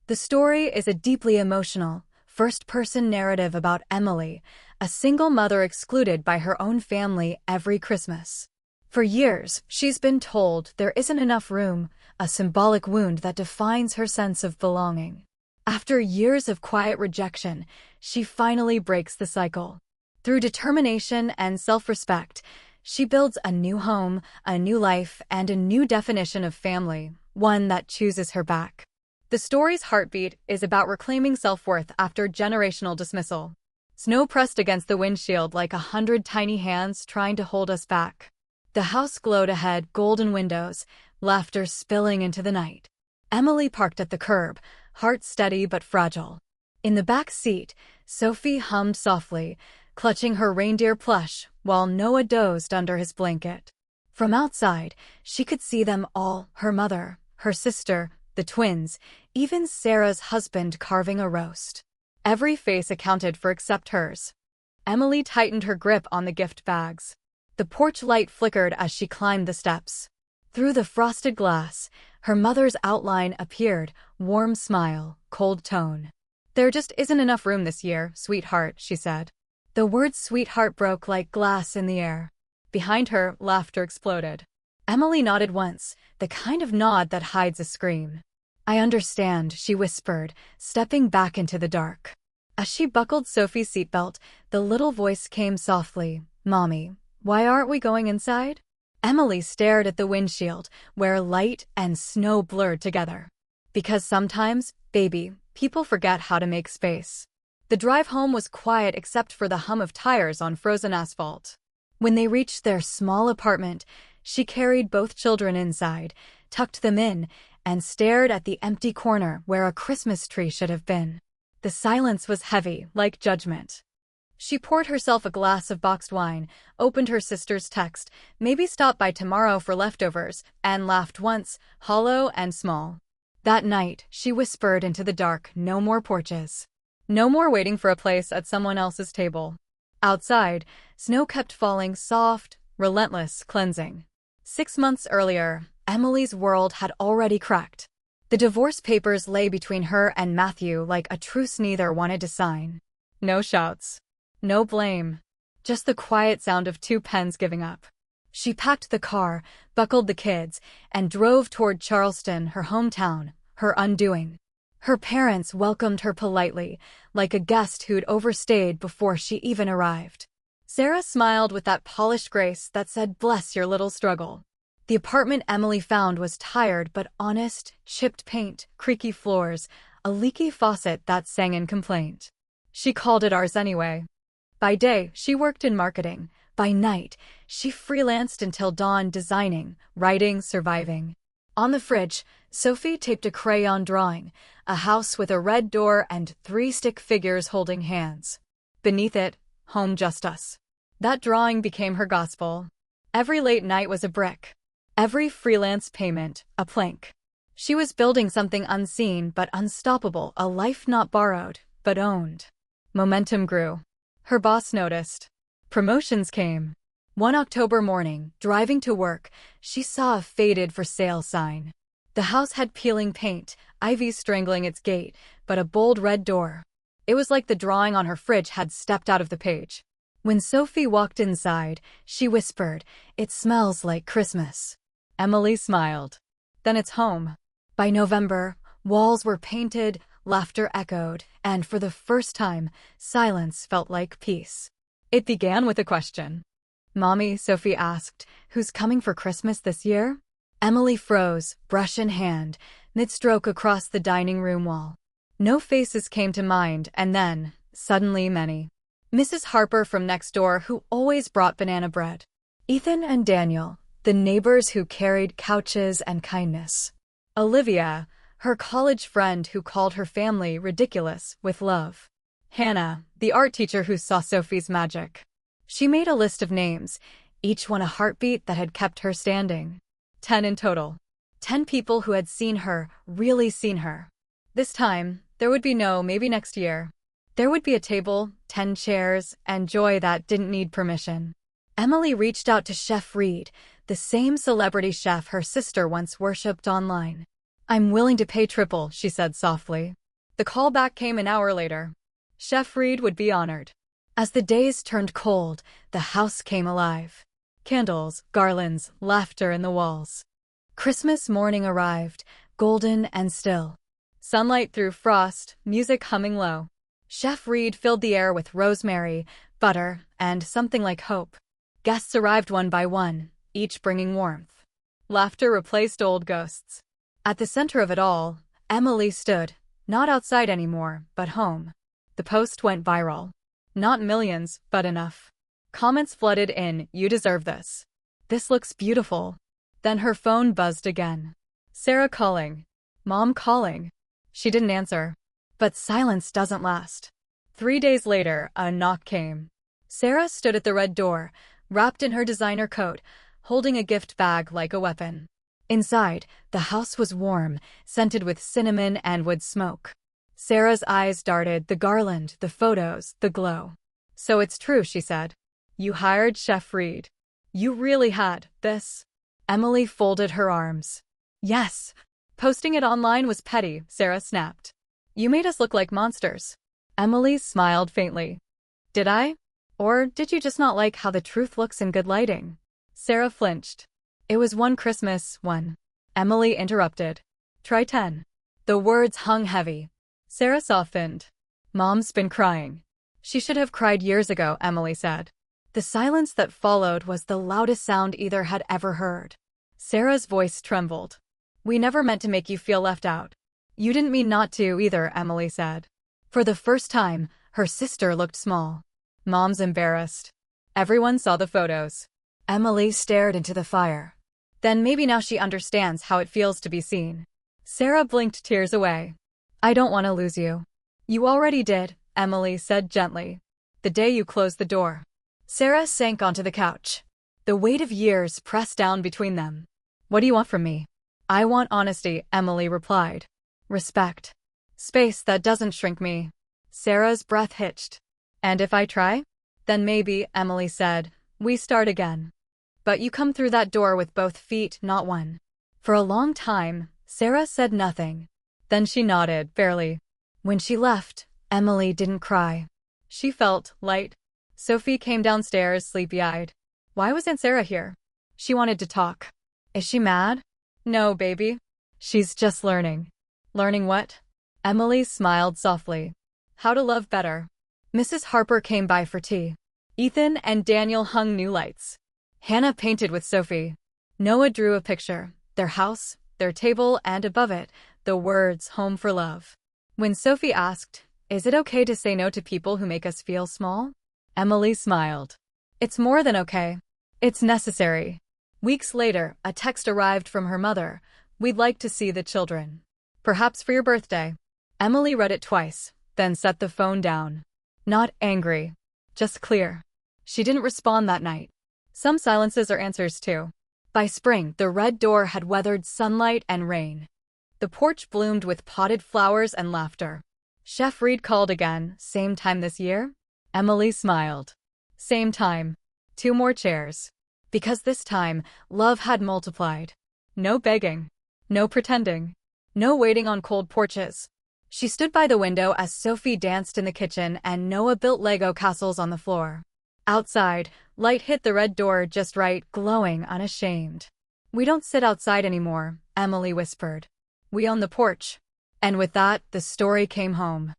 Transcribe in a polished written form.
The story is a deeply emotional, first-person narrative about Emily, a single mother excluded by her own family every Christmas. For years, she's been told there isn't enough room, a symbolic wound that defines her sense of belonging. After years of quiet rejection, she finally breaks the cycle. Through determination and self-respect, she builds a new home, a new life, and a new definition of family, one that chooses her back. The story's heartbeat is about reclaiming self-worth after generational dismissal. Snow pressed against the windshield like 100 tiny hands trying to hold us back. The house glowed ahead, golden windows, laughter spilling into the night. Emily parked at the curb, heart steady but fragile. In the back seat, Sophie hummed softly, clutching her reindeer plush, while Noah dozed under his blanket. From outside, she could see them all, her mother, her sister, the twins, even Sarah's husband carving a roast. Every face accounted for except hers. Emily tightened her grip on the gift bags. The porch light flickered as she climbed the steps. Through the frosted glass, her mother's outline appeared, warm smile, cold tone. "There just isn't enough room this year, sweetheart," she said. The word sweetheart broke like glass in the air. Behind her, laughter exploded. Emily nodded once, the kind of nod that hides a scream. "I understand," she whispered, stepping back into the dark. As she buckled Sophie's seatbelt, the little voice came softly, "Mommy, why aren't we going inside?" Emily stared at the windshield, where light and snow blurred together. "Because sometimes, baby, people forget how to make space." The drive home was quiet except for the hum of tires on frozen asphalt. When they reached their small apartment, she carried both children inside, tucked them in, and stared at the empty corner where a Christmas tree should have been. The silence was heavy, like judgment. She poured herself a glass of boxed wine, opened her sister's text, "Maybe stop by tomorrow for leftovers," and laughed once, hollow and small. That night, she whispered into the dark, "No more porches. No more waiting for a place at someone else's table." Outside, snow kept falling, soft, relentless, cleansing. 6 months earlier, Emily's world had already cracked. The divorce papers lay between her and Matthew like a truce neither wanted to sign. No shouts. No blame. Just the quiet sound of 2 pens giving up. She packed the car, buckled the kids, and drove toward Charleston, her hometown, her undoing. Her parents welcomed her politely, like a guest who'd overstayed before she even arrived. Sarah smiled with that polished grace that said, "Bless your little struggle." The apartment Emily found was tired but honest, chipped paint, creaky floors, a leaky faucet that sang in complaint. She called it ours anyway. By day, she worked in marketing. By night, she freelanced until dawn, designing, writing, surviving. On the fridge, Sophie taped a crayon drawing, a house with a red door and 3 stick figures holding hands. Beneath it, "Home Just Us." That drawing became her gospel. Every late night was a brick. Every freelance payment, a plank. She was building something unseen but unstoppable, a life not borrowed, but owned. Momentum grew. Her boss noticed. Promotions came. One October morning, driving to work, she saw a faded for sale sign. The house had peeling paint, ivy strangling its gate, but a bold red door. It was like the drawing on her fridge had stepped out of the page. When Sophie walked inside, she whispered, "It smells like Christmas." Emily smiled. Then it's home. By November, walls were painted, laughter echoed, and for the first time, silence felt like peace. It began with a question. "Mommy," Sophie asked, "who's coming for Christmas this year?" Emily froze, brush in hand, mid-stroke across the dining room wall. No faces came to mind, and then, suddenly many. Mrs. Harper from next door, who always brought banana bread. Ethan and Daniel, the neighbors who carried couches and kindness. Olivia, her college friend who called her family ridiculous with love. Hannah, the art teacher who saw Sophie's magic. She made a list of names, each one a heartbeat that had kept her standing. 10 in total. 10 people who had seen her, really seen her. This time, there would be no maybe next year. There would be a table, 10 chairs, and joy that didn't need permission. Emily reached out to Chef Reed, the same celebrity chef her sister once worshipped online. I'm willing to pay triple, she said softly. The call back came an hour later. Chef Reed would be honored. As the days turned cold, the house came alive. Candles, garlands, laughter in the walls. Christmas morning arrived, golden and still. Sunlight through frost, music humming low. Chef Reed filled the air with rosemary, butter, and something like hope. Guests arrived one by one, each bringing warmth. Laughter replaced old ghosts. At the center of it all, Emily stood, not outside anymore, but home. The post went viral. Not millions, but enough. Comments flooded in, "You deserve this. This looks beautiful." Then her phone buzzed again. Sarah calling. Mom calling. She didn't answer. But silence doesn't last. 3 days later, a knock came. Sarah stood at the red door, wrapped in her designer coat, holding a gift bag like a weapon. Inside, the house was warm, scented with cinnamon and wood smoke. Sarah's eyes darted, the garland, the photos, the glow. "So it's true," she said. "You hired Chef Reed. You really had this?" Emily folded her arms. "Yes. Posting it online was petty," Sarah snapped. "You made us look like monsters." Emily smiled faintly. "Did I? Or did you just not like how the truth looks in good lighting?" Sarah flinched. "It was one Christmas, one." Emily interrupted. "Try 10. The words hung heavy. Sarah softened. "Mom's been crying." "She should have cried years ago," Emily said. The silence that followed was the loudest sound either had ever heard. Sarah's voice trembled. "We never meant to make you feel left out." "You didn't mean not to either," Emily said. For the first time, her sister looked small. "Mom's embarrassed." Everyone saw the photos. Emily stared into the fire. "Then maybe now she understands how it feels to be seen." Sarah blinked tears away. "I don't want to lose you." "You already did," Emily said gently. "The day you closed the door." Sarah sank onto the couch. The weight of years pressed down between them. "What do you want from me?" "I want honesty," Emily replied. "Respect. Space that doesn't shrink me." Sarah's breath hitched. "And if I try?" "Then maybe," Emily said, "we start again. But you come through that door with both feet, not one." For a long time, Sarah said nothing. Then she nodded, barely. When she left, Emily didn't cry. She felt light. Sophie came downstairs, sleepy-eyed. Why was Aunt Sarah here? She wanted to talk. "Is she mad?" "No, baby. She's just learning." "Learning what?" Emily smiled softly. "How to love better." Mrs. Harper came by for tea. Ethan and Daniel hung new lights. Hannah painted with Sophie. Noah drew a picture, their house, their table, and above it, the words, "Home for Love." When Sophie asked, "Is it okay to say no to people who make us feel small?" Emily smiled. "It's more than okay. It's necessary." Weeks later, a text arrived from her mother. "We'd like to see the children. Perhaps for your birthday." Emily read it twice, then set the phone down. Not angry, just clear. She didn't respond that night. Some silences are answers too. By spring, the red door had weathered sunlight and rain. The porch bloomed with potted flowers and laughter. Chef Reed called again, "Same time this year?" Emily smiled. "Same time. 2 more chairs." Because this time, love had multiplied. No begging. No pretending. No waiting on cold porches. She stood by the window as Sophie danced in the kitchen and Noah built Lego castles on the floor. Outside, light hit the red door just right, glowing, unashamed. "We don't sit outside anymore," Emily whispered. "We own the porch." And with that, the story came home.